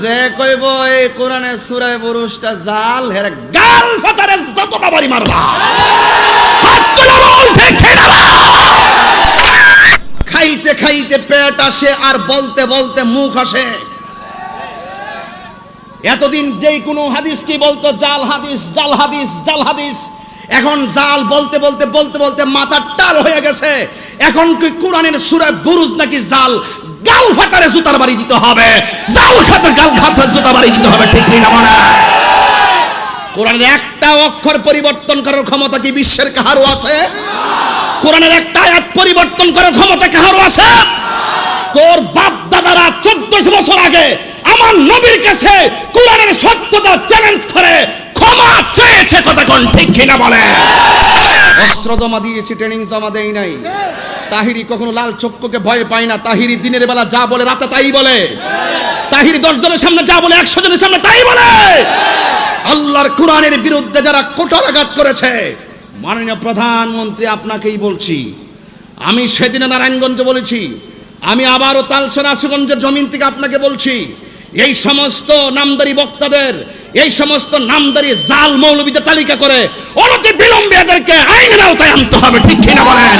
যে কইব এই কোরআনের সূরা বুরুজটা জাল, হেরে গাল ফাটারে যতটা বাড়ি মারবা। হাত তুলে বল ঠিক ঠিক না। খাইতে খাইতে পেট আসে আর বলতে বলতে মুখ আসে। এতদিন যেই কোনো হাদিস কি বলতো জাল হাদিস, জাল হাদিস, জাল হাদিস, এখন জাল বলতে বলতে বলতে বলতে মাথা টাল হয়ে গেছে। এখন কি কোরআনের সূরা বুরুজ নাকি জাল? গাল ফাটারে জুতার বাড়ি দিতে হবে, জাল খাতে গাল খাতে জুতা বাড়ি দিতে হবে, ঠিক না মনে? কোরআনের একটা অক্ষর পরিবর্তন করার ক্ষমতা কি বিশ্বের কারো আছে? কোরআনের একটা আয়াত পরিবর্তন করার ক্ষমতা কারো আছে? তোর বাপ দাদারা 1400 বছর আগে আমার নবীর কাছে কোরআনের সত্যতা চ্যালেঞ্জ করে ক্ষমা চেয়েছে, কথা কোন ঠিক কিনা বলে? অস্ত্র জমা দিয়েছি, ট্রেনিং জমা দেই নাই। তাহিরি কখনো লাল চক্ষুকে ভয় পায় না। তাহিরি দিনের বেলা যা বলে রাতে তাই বলে। তাহিরি 10 জনের সামনে যা বলে 100 জনের সামনে তাই বলে। আল্লাহর কোরআনের বিরুদ্ধে যারা কুটরাঘাত করেছে, মাননীয় প্রধানমন্ত্রী আপনাকেই বলছি, আমি সেদিন নারায়ণগঞ্জে বলেছি, আমি আবারও তালসেনা আশুগঞ্জের জমিন থেকে আপনাকে বলছি, এই সমস্ত নামদারি বক্তাদের, এই সমস্ত নামদারি জাল মৌলবীদের তালিকা করে অনতি বিলম্বে এদেরকে আইনের আওতায় আনতে হবে, ঠিক কিনা বলেন?